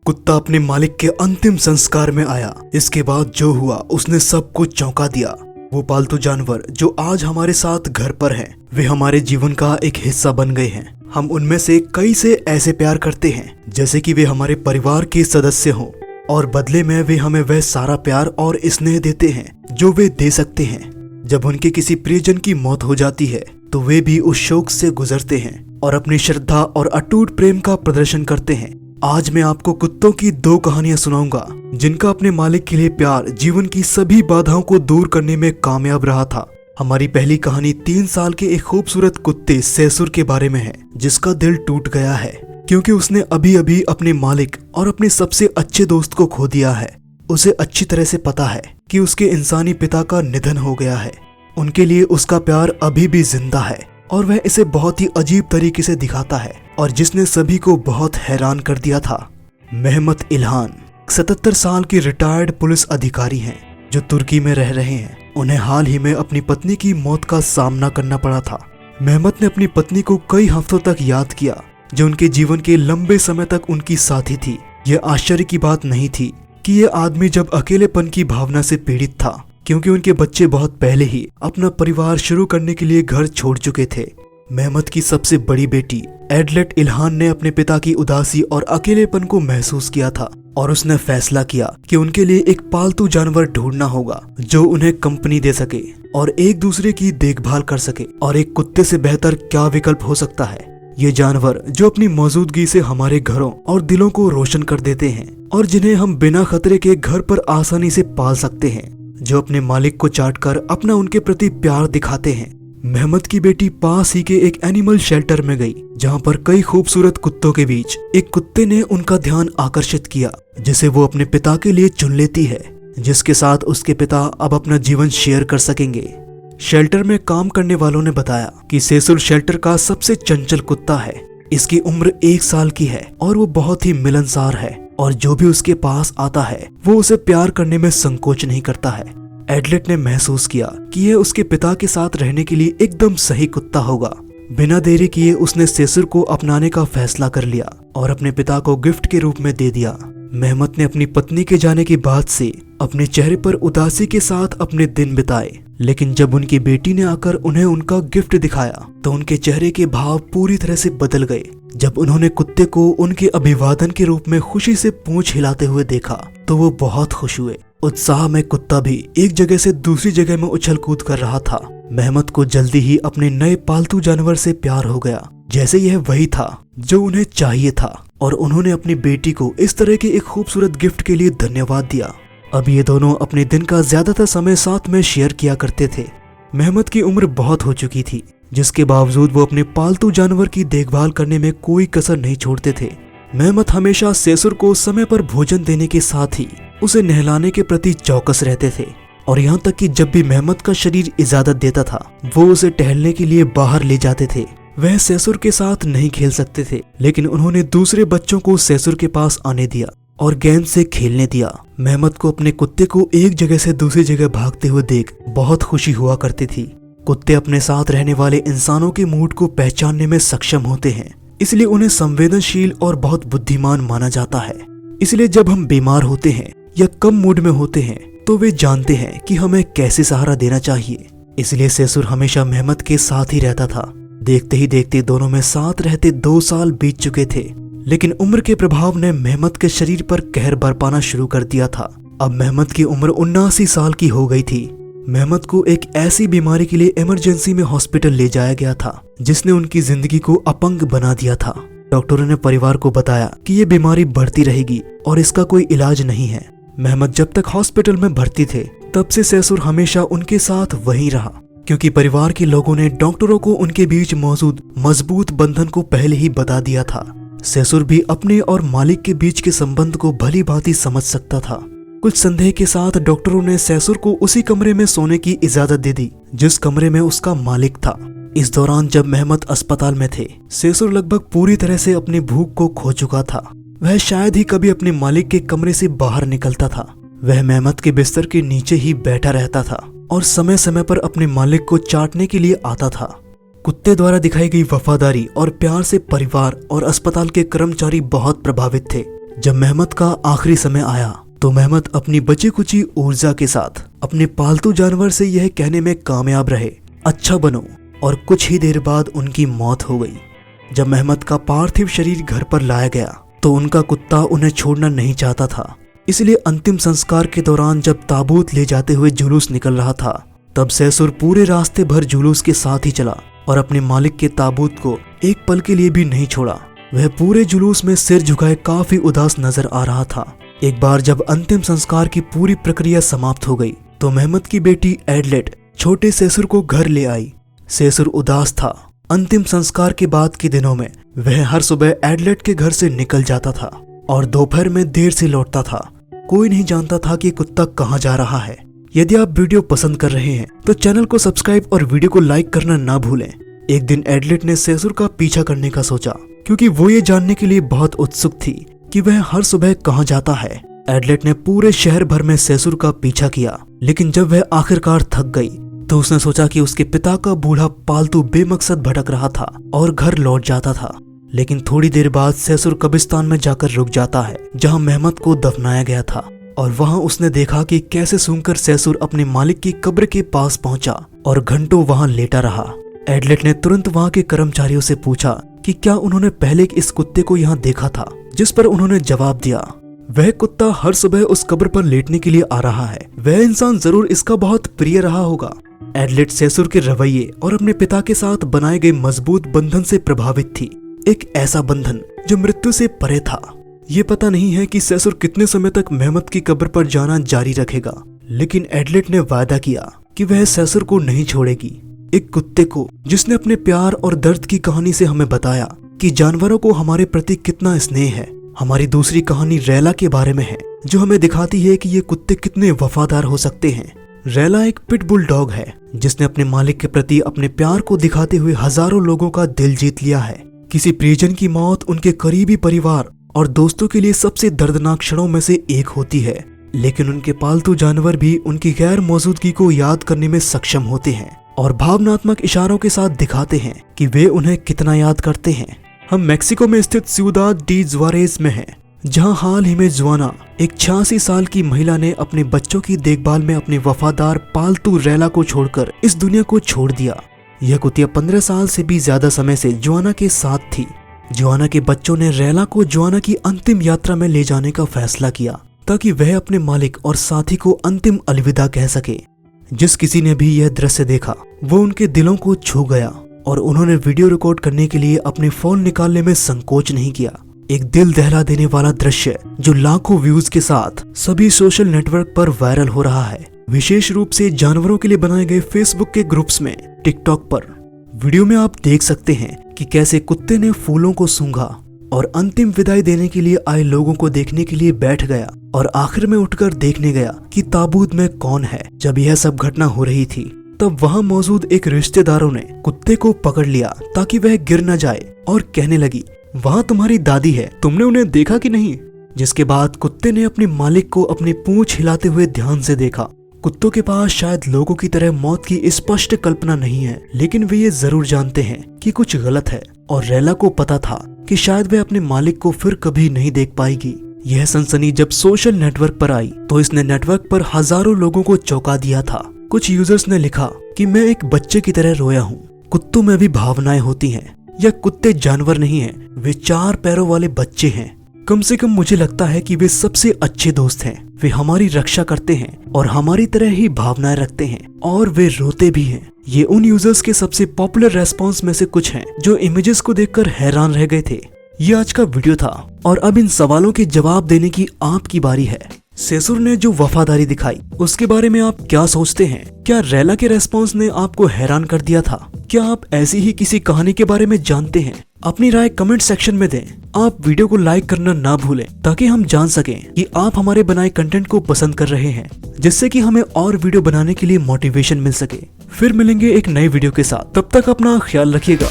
कुत्ता अपने मालिक के अंतिम संस्कार में आया। इसके बाद जो हुआ उसने सबको चौंका दिया। वो पालतू जानवर जो आज हमारे साथ घर पर हैं, वे हमारे जीवन का एक हिस्सा बन गए हैं। हम उनमें से कई से ऐसे प्यार करते हैं जैसे कि वे हमारे परिवार के सदस्य हों, और बदले में वे हमें वह सारा प्यार और स्नेह देते हैं जो वे दे सकते हैं। जब उनके किसी प्रियजन की मौत हो जाती है तो वे भी उस शोक से गुजरते हैं और अपनी श्रद्धा और अटूट प्रेम का प्रदर्शन करते हैं। आज मैं आपको कुत्तों की 2 कहानियां सुनाऊंगा जिनका अपने मालिक के लिए प्यार जीवन की सभी बाधाओं को दूर करने में कामयाब रहा था। हमारी पहली कहानी 3 साल के एक खूबसूरत कुत्ते सैसुर के बारे में है, जिसका दिल टूट गया है क्योंकि उसने अभी अभी अपने मालिक और अपने सबसे अच्छे दोस्त को खो दिया है। उसे अच्छी तरह से पता है कि उसके इंसानी पिता का निधन हो गया है। उनके लिए उसका प्यार अभी भी जिंदा है और वह इसे बहुत ही अजीब तरीके से दिखाता है, और जिसने सभी को बहुत हैरान कर दिया था। मेहमत इल्हान 77 साल की रिटायर्ड पुलिस अधिकारी हैं जो तुर्की में रह रहे हैं। उन्हें हाल ही में अपनी पत्नी की मौत का सामना करना पड़ा था। मेहमत ने अपनी पत्नी को कई हफ्तों तक याद किया, जो उनके जीवन के लंबे समय तक उनकी साथी थी। यह आश्चर्य की बात नहीं थी कि ये आदमी जब अकेलेपन की भावना से पीड़ित था, क्योंकि उनके बच्चे बहुत पहले ही अपना परिवार शुरू करने के लिए घर छोड़ चुके थे। मेहमत की सबसे बड़ी बेटी एडलेट इल्हान ने अपने पिता की उदासी और अकेलेपन को महसूस किया था, और उसने फैसला किया कि उनके लिए एक पालतू जानवर ढूंढना होगा जो उन्हें कंपनी दे सके और एक दूसरे की देखभाल कर सके। और एक कुत्ते से बेहतर क्या विकल्प हो सकता है। ये जानवर जो अपनी मौजूदगी से हमारे घरों और दिलों को रोशन कर देते हैं, और जिन्हें हम बिना खतरे के घर पर आसानी से पाल सकते हैं, जो अपने मालिक को चाटकर अपना उनके प्रति प्यार दिखाते हैं। मेहमत की बेटी पास ही के एक एनिमल शेल्टर में गई, जहां पर कई खूबसूरत कुत्तों के बीच एक कुत्ते ने उनका ध्यान आकर्षित किया, जिसे वो अपने पिता के लिए चुन लेती है, जिसके साथ उसके पिता अब अपना जीवन शेयर कर सकेंगे। शेल्टर में काम करने वालों ने बताया कि सैसुर शेल्टर का सबसे चंचल कुत्ता है। इसकी उम्र 1 साल की है और वो बहुत ही मिलनसार है, और जो भी उसके पास आता है वो उसे प्यार करने में संकोच नहीं करता है। एडलेट ने महसूस किया कि यह उसके पिता के साथ रहने के लिए एकदम सही कुत्ता होगा। बिना देरी किए उसने सैसुर को अपनाने का फैसला कर लिया और अपने पिता को गिफ्ट के रूप में दे दिया। मेहमत ने अपनी पत्नी के जाने के बाद से अपने चेहरे पर उदासी के साथ अपने दिन बिताए, लेकिन जब उनकी बेटी ने आकर उन्हें उनका गिफ्ट दिखाया तो उनके चेहरे के भाव पूरी तरह से बदल गए। जब उन्होंने कुत्ते को उनके अभिवादन के रूप में खुशी से पूंछ हिलाते हुए देखा तो वो बहुत खुश हुए। उत्साह में कुत्ता भी एक जगह से दूसरी जगह में उछल कूद कर रहा था। मेहमत को जल्दी ही अपने नए पालतू जानवर से प्यार हो गया, जैसे यह वही था जो उन्हें चाहिए था, और उन्होंने अपनी बेटी को इस तरह के एक खूबसूरत गिफ्ट के लिए धन्यवाद दिया। अब ये दोनों अपने दिन का ज्यादातर समय साथ में शेयर किया करते थे। मेहमत की उम्र बहुत हो चुकी थी, जिसके बावजूद वो अपने पालतू जानवर की देखभाल करने में कोई कसर नहीं छोड़ते थे। मेहमत हमेशा सैसुर को समय पर भोजन देने के साथ ही उसे नहलाने के प्रति चौकस रहते थे, और यहाँ तक कि जब भी मेहमत का शरीर इजाजत देता था वो उसे टहलने के लिए बाहर ले जाते थे। वह सैसुर के साथ नहीं खेल सकते थे, लेकिन उन्होंने दूसरे बच्चों को सैसुर के पास आने दिया और गेंद से खेलने दिया। मेहमत को अपने कुत्ते को एक जगह से दूसरी जगह भागते हुए देख बहुत खुशी हुआ करती थी। कुत्ते अपने साथ रहने वाले इंसानों के मूड को पहचानने में सक्षम होते हैं, इसलिए उन्हें संवेदनशील और बहुत बुद्धिमान माना जाता है। इसलिए जब हम बीमार होते हैं या कम मूड में होते हैं तो वे जानते हैं कि हमें कैसे सहारा देना चाहिए। इसलिए सैसुर हमेशा मेहमत के साथ ही रहता था। देखते ही देखते दोनों में साथ रहते 2 साल बीत चुके थे, लेकिन उम्र के प्रभाव ने मेहमत के शरीर पर कहर बरपाना शुरू कर दिया था। अब मेहमत की उम्र 79 साल की हो गई थी। मेहमत को एक ऐसी बीमारी के लिए इमरजेंसी में हॉस्पिटल ले जाया गया था जिसने उनकी जिंदगी को अपंग बना दिया था। डॉक्टरों ने परिवार को बताया कि ये बीमारी बढ़ती रहेगी और इसका कोई इलाज नहीं है। मेहमत जब तक हॉस्पिटल में भर्ती थे तब से सैसुर हमेशा उनके साथ वहीं रहा, क्योंकि परिवार के लोगों ने डॉक्टरों को उनके बीच मौजूद मजबूत बंधन को पहले ही बता दिया था। सैसुर भी अपने और मालिक के बीच के संबंध को भली भांति समझ सकता था। कुछ संदेह के साथ डॉक्टरों ने सैसुर को उसी कमरे में सोने की इजाजत दे दी जिस कमरे में उसका मालिक था। इस दौरान जब मेहमत अस्पताल में थे, सैसुर लगभग पूरी तरह से अपनी भूख को खो चुका था। वह शायद ही कभी अपने मालिक के कमरे से बाहर निकलता था। वह मेहमत के बिस्तर के नीचे ही बैठा रहता था और समय समय पर अपने मालिक को चाटने के लिए आता था। कुत्ते द्वारा दिखाई गई वफादारी और प्यार से परिवार और अस्पताल के कर्मचारी बहुत प्रभावित थे। जब मेहमत का आखिरी समय आया तो मेहमत अपनी बची कुची ऊर्जा के साथ अपने पालतू जानवर से यह कहने में कामयाब रहे, अच्छा बनो, और कुछ ही देर बाद उनकी मौत हो गई। जब मेहमत का पार्थिव शरीर घर पर लाया गया तो उनका कुत्ता उन्हें छोड़ना नहीं चाहता था। इसलिए अंतिम संस्कार के दौरान जब ताबूत ले जाते हुए जुलूस निकल रहा था तब सैसुर पूरे रास्ते भर जुलूस के साथ ही चला और अपने मालिक के ताबूत को एक पल के लिए भी नहीं छोड़ा। वह पूरे जुलूस में सिर झुकाए काफी उदास नजर आ रहा था। एक बार जब अंतिम संस्कार की पूरी प्रक्रिया समाप्त हो गई तो मेहमत की बेटी एडलेट छोटे सैसुर को घर ले आई। सैसुर उदास था। अंतिम संस्कार के बाद के दिनों में वह हर सुबह एडलेट के घर से निकल जाता था और दोपहर में देर से लौटता था। कोई नहीं जानता था कि कुत्ता कहाँ जा रहा है। यदि आप वीडियो पसंद कर रहे हैं तो चैनल को सब्सक्राइब और वीडियो को लाइक करना ना भूलें। एक दिन एडलेट ने सैसुर का पीछा करने का सोचा क्योंकि वो ये जानने के लिए बहुत उत्सुक थी कि वह हर सुबह कहाँ जाता है। एडलेट ने पूरे शहर भर में सैसुर का पीछा किया, लेकिन जब वह आखिरकार थक गई तो उसने सोचा कि उसके पिता का बूढ़ा पालतू बेमकसद भटक रहा था और घर लौट जाता था। लेकिन थोड़ी देर बाद सैसुर कब्रिस्तान में जाकर रुक जाता है जहां मेहमत को दफनाया गया था, और वहां उसने देखा कि कैसे सूंघकर सैसुर अपने मालिक की कब्र के पास पहुंचा और घंटों वहां लेटा रहा। एडलेट ने तुरंत वहां के कर्मचारियों से पूछा कि क्या उन्होंने पहले इस कुत्ते को यहाँ देखा था, जिस पर उन्होंने जवाब दिया वह कुत्ता हर सुबह उस कब्र पर लेटने के लिए आ रहा है। वह इंसान जरूर इसका बहुत प्रिय रहा होगा। एडलेट सैसुर के रवैये और अपने पिता के साथ बनाए गए मजबूत बंधन से प्रभावित थी, एक ऐसा बंधन जो मृत्यु से परे था। ये पता नहीं है कि सैसुर कितने समय तक मेहमत की कब्र पर जाना जारी रखेगा, लेकिन एडलेट ने वादा किया कि वह सैसुर को नहीं छोड़ेगी। एक कुत्ते को जिसने अपने प्यार और दर्द की कहानी से हमें बताया कि जानवरों को हमारे प्रति कितना स्नेह है। हमारी दूसरी कहानी रैला के बारे में है जो हमें दिखाती है कि ये कुत्ते कितने वफादार हो सकते हैं। रैला एक पिटबुल डॉग है जिसने अपने मालिक के प्रति अपने प्यार को दिखाते हुए हजारों लोगों का दिल जीत लिया है। किसी प्रियजन की मौत उनके करीबी परिवार और दोस्तों के लिए सबसे दर्दनाक क्षणों में से एक होती है, लेकिन उनके पालतू जानवर भी उनकी गैर मौजूदगी को याद करने में सक्षम होते हैं और भावनात्मक इशारों के साथ दिखाते हैं कि वे उन्हें कितना याद करते हैं। हम मेक्सिको में स्थित सिउदाद डी जुआरेज में हैं, जहां हाल ही में जुआना एक 86 साल की महिला ने अपने बच्चों की देखभाल में अपने वफादार पालतू रैला को छोड़कर इस दुनिया को छोड़ दिया। यह कुतिया 15 साल से भी ज्यादा समय से जुआना के साथ थी। जुआना के बच्चों ने रैला को जुआना की अंतिम यात्रा में ले जाने का फैसला किया ताकि वह अपने मालिक और साथी को अंतिम अलविदा कह सके। जिस किसी ने भी यह दृश्य देखा वो उनके दिलों को छू गया और उन्होंने वीडियो रिकॉर्ड करने के लिए अपने फोन निकालने में संकोच नहीं किया। एक दिल दहला देने वाला दृश्य जो लाखों व्यूज के साथ सभी सोशल नेटवर्क पर वायरल हो रहा है, विशेष रूप से जानवरों के लिए बनाए गए फेसबुक के ग्रुप्स में, टिकटॉक पर। वीडियो में आप देख सकते हैं कि कैसे कुत्ते ने फूलों को सूंघा और अंतिम विदाई देने के लिए आए लोगों को देखने के लिए बैठ गया और आखिर में उठकर देखने गया कि ताबूत में कौन है। जब यह सब घटना हो रही थी तब वहां मौजूद एक रिश्तेदारों ने कुत्ते को पकड़ लिया ताकि वह गिर न जाए और कहने लगी, वहां तुम्हारी दादी है, तुमने उन्हें देखा कि नहीं? जिसके बाद कुत्ते ने अपने मालिक को अपनी पूंछ हिलाते हुए ध्यान से देखा। कुत्तों के पास शायद लोगों की तरह मौत की स्पष्ट कल्पना नहीं है, लेकिन वे ये जरूर जानते हैं कि कुछ गलत है, और रैला को पता था कि शायद वह अपने मालिक को फिर कभी नहीं देख पाएगी। यह सनसनी जब सोशल नेटवर्क पर आई तो इसने नेटवर्क पर हजारों लोगों को चौंका दिया था। कुछ यूजर्स ने लिखा कि मैं एक बच्चे की तरह रोया हूँ। कुत्तों में भी भावनाएं होती हैं। यह कुत्ते जानवर नहीं हैं, वे 4 पैरों वाले बच्चे हैं। कम से कम मुझे लगता है कि वे सबसे अच्छे दोस्त हैं। वे हमारी रक्षा करते हैं और हमारी तरह ही भावनाएं रखते हैं, और वे रोते भी हैं। ये उन यूजर्स के सबसे पॉपुलर रेस्पॉन्स में से कुछ हैं जो इमेजेस को देखकर हैरान रह गए थे। ये आज का वीडियो था और अब इन सवालों के जवाब देने की आपकी बारी है। सैसुर ने जो वफादारी दिखाई उसके बारे में आप क्या सोचते हैं? क्या रैला के रेस्पॉन्स ने आपको हैरान कर दिया था? क्या आप ऐसी ही किसी कहानी के बारे में जानते हैं? अपनी राय कमेंट सेक्शन में दें। आप वीडियो को लाइक करना ना भूलें ताकि हम जान सकें कि आप हमारे बनाए कंटेंट को पसंद कर रहे हैं, जिससे कि हमें और वीडियो बनाने के लिए मोटिवेशन मिल सके। फिर मिलेंगे एक नई वीडियो के साथ, तब तक अपना ख्याल रखिएगा।